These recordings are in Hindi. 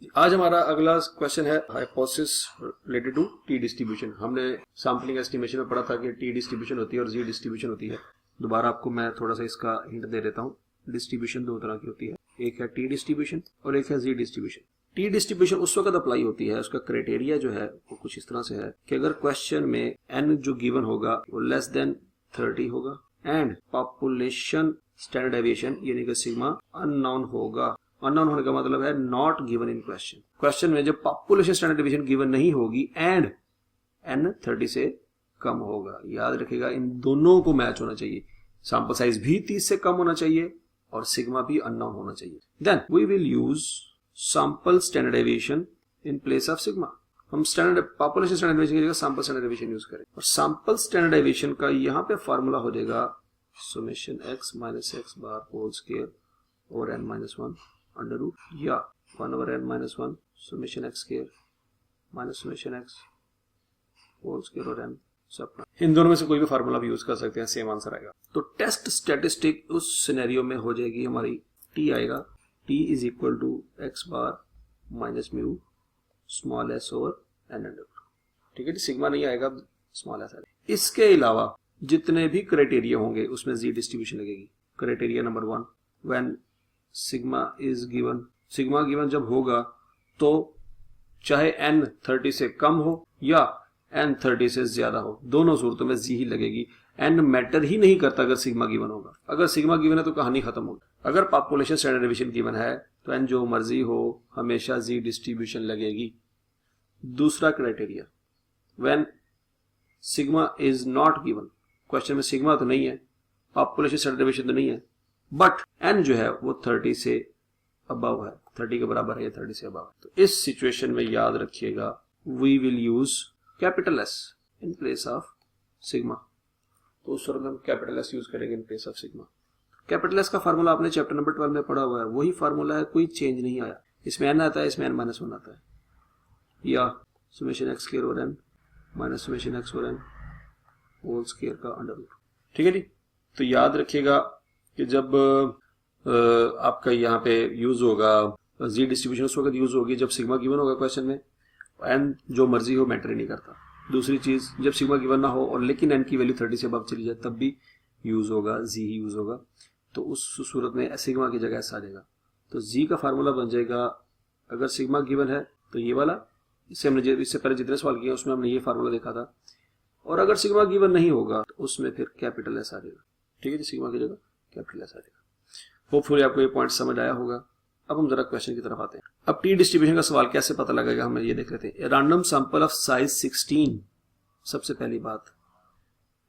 आज हमारा अगला क्वेश्चन है hypothesis related to T distribution. हमने सैम्पलिंग एस्टिमेशन में पढ़ा था कि टी डिस्ट्रीब्यूशन होती है और जी डिस्ट्रीब्यूशन होती है। दोबारा आपको मैं थोड़ा सा इसका हिंट दे देता हूँ। डिस्ट्रीब्यूशन दो तरह की होती है, एक है टी डिस्ट्रीब्यूशन और एक है जी डिस्ट्रीब्यूशन। टी डिस्ट्रीब्यूशन उस वक्त अप्लाई होती है, उसका क्राइटेरिया जो है वो कुछ इस तरह से है कि अगर क्वेश्चन में एन जो गिवन होगा वो लेस देन 30 होगा एंड पॉपुलेशन स्टैंडर्ड डेविएशन यानी कि सिग्मा अननोन होगा। अननोन होने का मतलब है not given in question. Question में जब पॉपुलेशन स्टैंडर्ड डेविएशन गिवन नहीं होगी एंड एन 30 से कम होगा। याद रखिएगा इन दोनों को मैच होना चाहिए, सैंपल साइज भी 30 से कम होना चाहिए और सिग्मा भी अननोन होना चाहिए। Then we will use sample standard deviation in place of sigma. हम स्टैंडर्ड पॉपुलेशन स्टैंडर्ड डेविएशन की जगह सैंपल स्टैंडर्ड डेविएशन यूज करें और सैंपल स्टैंडर्ड डेविएशन का यहाँ पे फार्मूला हो जाएगा summation x minus x bar whole square और n माइनस 1 अंडर रूट या 1 over n minus 1 summation x square minus summation x whole square और n सब। इन दोनों में से कोई भी फार्मूला भी यूज कर सकते हैं, सेम आंसर आएगा। तो टेस्ट स्टैटिस्टिक उस सिनेरियो में हो जाएगी हमारी t आएगा t is equal to x bar minus mu small s over n under root. ठीक है जी, सिग्मा नहीं आएगा, स्मॉल s आएगा। इसके अलावा जितने भी क्राइटेरिया होंगे उसमें जी डिस्ट्रीब्यूशन लगेगी। Criteria number 1 when sigma is given, sigma given जब होगा तो चाहे n 30 से कम हो या n 30 से ज्यादा हो, दोनों सूरतों में जी ही लगेगी। n मैटर ही नहीं करता अगर सिग्मा गिवन होगा। अगर सिग्मा गिवन है तो कहानी खत्म होगी। अगर पॉपुलेशन स्टैंडर्ड डेविएशन गिवन है तो n जो मर्जी हो हमेशा जी डिस्ट्रीब्यूशन लगेगी। दूसरा criteria when sigma is not given, question में सिग्मा तो नहीं है, पॉपुलेशन स्टैंडर्ड डेविएशन तो नहीं है, बट n जो है वो 30 से अबव है, 30 के बराबर है या 30 से अबव है। तो इस सिचुएशन में याद रखिएगा we will use capital S in place of sigma. तो उस वक्त हम कैपिटल S यूज करेंगे in place of sigma. Capital S का फार्मूला आपने चैप्टर नंबर 12 में पढ़ा हुआ है, वही फार्मूला है, कोई चेंज नहीं आया। इसमें n आता है, इसमें n माइनस 1 आता है या सुमेशन x स्क्वायर और n माइनस सुमेशन x और n होल स्क्वायर का अंडर रूट। ठीक है जी, तो याद रखिएगा कि जब आपका यहाँ पे यूज होगा जी डिस्ट्रीब्यूशन उस वक्त यूज होगी जब सिग्मा गिवन होगा क्वेश्चन में, एन जो मर्जी हो मैटर ही नहीं करता। दूसरी चीज जब सिग्मा गिवन ना हो और लेकिन एन की वैल्यू 30 से अबव चली जाए तब भी यूज होगा, जी ही यूज होगा। तो उस सूरत में सिग्मा की जगह एस आ जाएगा। तो जी का फार्मूला बन जाएगा अगर सिग्मा गिवन है तो ये वाला, इससे हमने इससे पहले जितने सवाल किए उसमें हमने ये फार्मूला देखा था, और अगर सिग्मा गिवन नहीं होगा तो उसमें फिर कैपिटल एस आ जाएगा। ठीक है जी, सिग्मा की जगह कैपिटल एस आ जाएगा। होपफुली आपको ये पॉइंट समझ आया होगा। अब हम जरा क्वेश्चन की तरफ आते हैं। अब टी डिस्ट्रीब्यूशन का सवाल कैसे पता लगेगा हमें ये देख लेते हैं। रैंडम सैंपल ऑफ साइज 16, सबसे पहली बात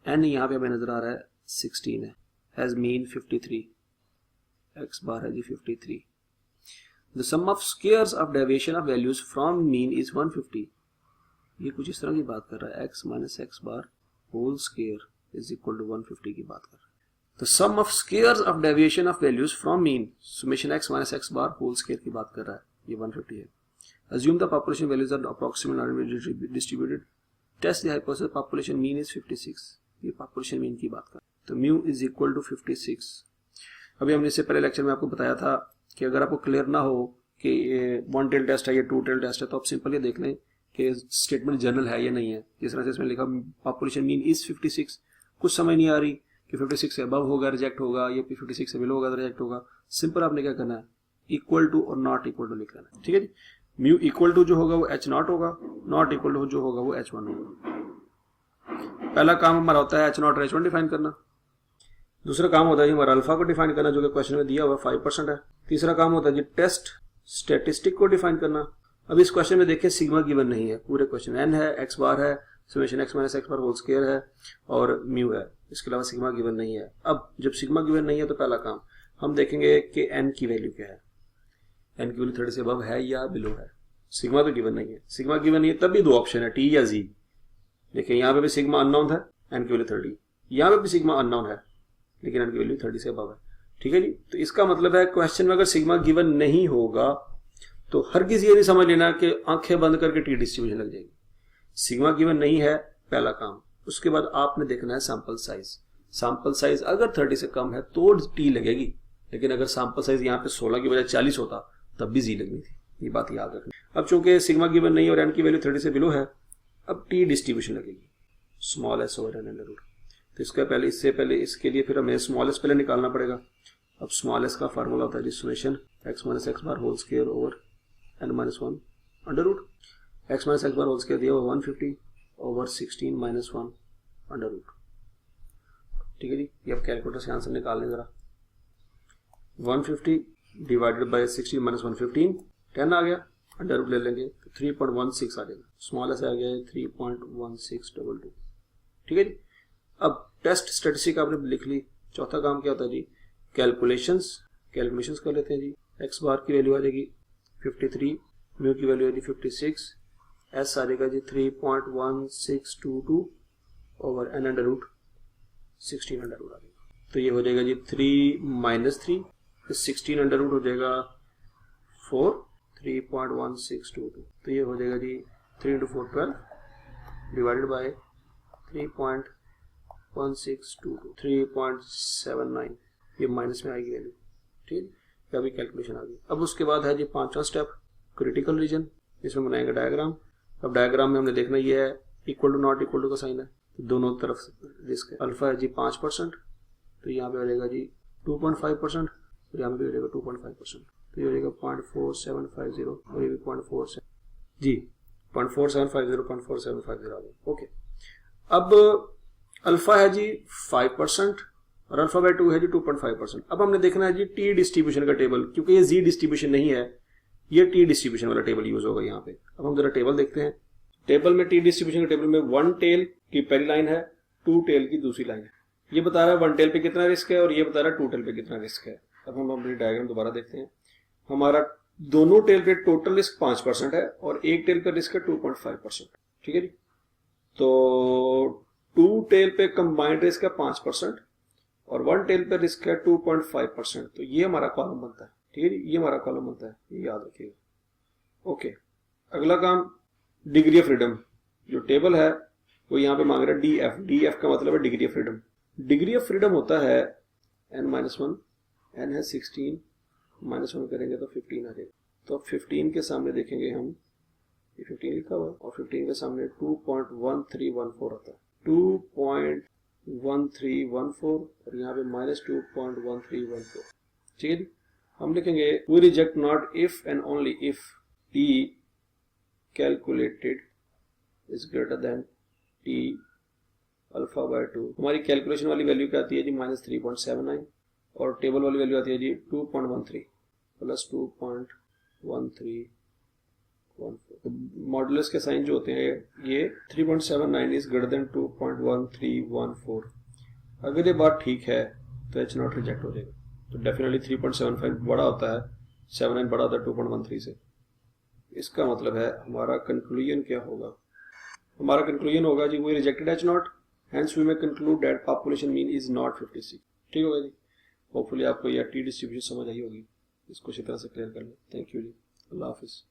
एन यहाँ पे हमें नजर आ रहा है 16 है, हैज मीन 53, एक्स बार है जी 53। The sum of squares of deviation of values from mean is 150। ये कुछ इस तरह की बात कर रहा है, x minus x bar whole square is equal to 150 की बात कर रहा है। तो sum of squares of deviation of values from mean summation x minus x bar whole square की बात कर रहा है, ये 150 है। Assume the population values are approximately distributed, test the hypothesis population mean is 56। ये पॉपुलेशन मीन की बात कर रहा है। तो म्यू इज इक्वल टू 56। अभी हमने इससे पहले लेक्चर में आपको बताया था कि अगर आपको क्लियर ना हो कि वन टेल टेस्ट है या टू टेल टेस्ट है तो आप सिंपल ये देख लें कि स्टेटमेंट जनरल है या नहीं है। जिस तरह से इसमें लिखा पॉपुलेशन मीन इज 56, कुछ समझ नहीं आ रही कि 56 से अबव होगा रिजेक्ट होगा या 56 से बिलो होगा रिजेक्ट होगा। सिंपल आपने क्या करना है, इक्वल टू और नॉट इक्वल टू लिख लेना है। ठीक है जी, म्यू इक्वल टू जो होगा वो h नॉट होगा, नॉट इक्वल टू जो होगा वो h1 होगा। पहला काम हमारा होता है h नॉट और h1 डिफाइन करना। दूसरा काम होता है हमारा अल्फा को डिफाइन करना जो कि क्वेश्चन में दिया हुआ 5% है। तीसरा काम होता है जी टेस्ट स्टैटिस्टिक को डिफाइन करना। अब इस क्वेश्चन में देखिए सिग्मा गिवन नहीं है, पूरे क्वेश्चन n है, x बार है, summation x minus x bar whole square है और म्यू है, इसके अलावा सिग्मा गिवन नहीं है। अब जब सिग्मा गिवन नहीं है तो पहला काम हम देखेंगे कि n की वैल्यू क्या है, n की वैल्यू 30 से अबव है या बिलो है। सिग्मा तो गिवन नहीं है, सिग्मा गिवन नहीं है तब भी दो ऑप्शन है, टी या जी। देखिए यहाँ पे भी सिग्मा अननोन है, n की वैल्यू 30, यहाँ पे भी सिग्मा अननोन है लेकिन n की वैल्यू 30 से अबव है। ठीक है जी, तो इसका मतलब है क्वेश्चन में अगर सिग्मा गिवन नहीं होगा तो हरगिज ये नहीं समझ लेना कि आंखें बंद करके टी डिस्ट्रीब्यूशन लग जाएगी। सिग्मा गिवन नहीं है पहला काम, उसके बाद आपने देखना है सैंपल साइज। सैंपल साइज अगर 30 से कम है तो टी लगेगी, लेकिन अगर सैंपल साइज यहाँ पे 16 की बजाय 40 होता तब भी जी लगनी थी। ये बात याद रखना। अब चूंकि सिग्मा गिवन नहीं है और एन की वैल्यू 30 से बिलो है, अब टी डिस्ट्रीब्यूशन लगेगी small s over n under root. तो इसका पहले, इससे पहले इसके लिए फिर हमें स्मॉल एस पहले निकालना पड़ेगा। अब स्मॉल एस का फार्मूला होता है जी summation x minus x bar whole square over n minus 1 under root. X minus x bar whole square दिया हुआ 150 ओवर 16 माइनस 1 अंडर रूट। ठीक है जी, ये अब कैलकुलेटर से आंसर निकाल लें जरा। 150 डिवाइडेड बाय 16 माइनस 115 10 आ गया, अंडर रूट ले लेंगे तो 3.16 आ जाएगा। स्मॉल एस आ गया है 3.1622। ठीक है जी। अब टेस्ट स्टैटिस्टिक आपने लिख ली। चौथा काम क्या होता है जी, कैलकुलेशंस कर लेते हैं जी। एक्स बार की वैल्यू आ जाएगी 53, म्यू की वैल्यू आ जाएगी 56, एस आ जाएगा जी 3.1622 over n under root 16 under root आ जाएगा। तो ये हो जाएगा जी 3 माइनस 3, 16 अंडर रूट हो जाएगा 4, 3.1622। तो ये हो जाएगा जी 3 into 4 12 डिवाइडेड बाय 3.1622 3.79, ये माइनस में आएगी वैल्यू। ठीक है, अभी कैलकुलेशन आ गई। अब उसके बाद है जी पांचवा स्टेप, क्रिटिकल रीजन। इसमें बनाएंगे डायग्राम। अब डायग्राम में हमने देखना ये है equal to not equal to का साइन है, तो दोनों तरफ रिस्क है। अल्फा है जी 5%, तो यहाँ पे हो जाएगा जी 2.5%, तो यहाँ पे हो जाएगा 2.5%, तो ये हो जाएगा 0.4750 और ये भी 0.47 जी 0.4750 आ गया। ओके, अब अल्फा है जी 5% और अल्फा बाय 2 है जी 2.5%। अब हमने देखना है जी टी डिस्ट्रीब्यूशन का टेबल, क्योंकि ये जी डिस्ट्रीब्यूशन नहीं है, ये टी डिस्ट्रीब्यूशन वाला टेबल यूज होगा यहाँ पे। अब हम जरा टेबल देखते हैं। टेबल में टी डिस्ट्रीब्यूशन के टेबल में 1 टेल की पहली लाइन है, 2 टेल की दूसरी लाइन है। ये बता रहा है 1 टेल पे कितना रिस्क है और ये बता रहा है 2 टेल पे कितना रिस्क है। अब हम अपनी डायग्राम दोबारा देखते हैं। हमारा दोनों टेल पे टोटल रिस्क 5% है और एक टेल पे रिस्क है 2.5%। ठीक है जी, तो 2 टेल पे कंबाइंड रिस्क है 5% और 1 टेल पे रिस्क है 2.5%। तो ये हमारा कॉलम बनता है। ठीक है जी, ये हमारा कॉलम बनता है, ये याद रखिएगा। ओके, अगला काम डिग्री ऑफ फ्रीडम। जो टेबल है वो यहाँ पे मांग रहा है डीएफ। डीएफ का मतलब है degree of freedom. Degree of freedom होता है n-1, n है 16, -1 करेंगे तो 15 आ जाएगा। तो 15 के सामने देखेंगे हम, ये 15 लिखा हुआ है और 15 के सामने 2.1314 आता है, 2.1314 और यहाँ पे -2.1314। ठीक है जी, हम लिखेंगे we reject not if and only if T calculated is greater than T alpha by 2। हमारी कैलकुलेशन वाली वैल्यू क्या आती है जी -3.79 और टेबल वाली वैल्यू आती है जी 2.13 प्लस 2.1314। मॉडुलस के साइन जो होते हैं ये 3.79 इज ग्रेटर देन 2.1314। अगर ये बात ठीक है तो एच नॉट रिजेक्ट हो जाएगा। तो डेफिनेटली 3.75 बड़ा होता है, 79 बड़ा होता है 2.13 से। इसका मतलब है हमारा कंक्लूजन क्या होगा? हमारा कंक्लूजन होगा जी we rejected H not, hence we may conclude that population mean is not 56। ठीक होगा जी। होपफुली आपको यह टी डिस्ट्रीब्यूशन समझ आई होगी। इसको इसी तरह से क्लियर कर लें। थैंक यू जी, अल्लाह हाफिज।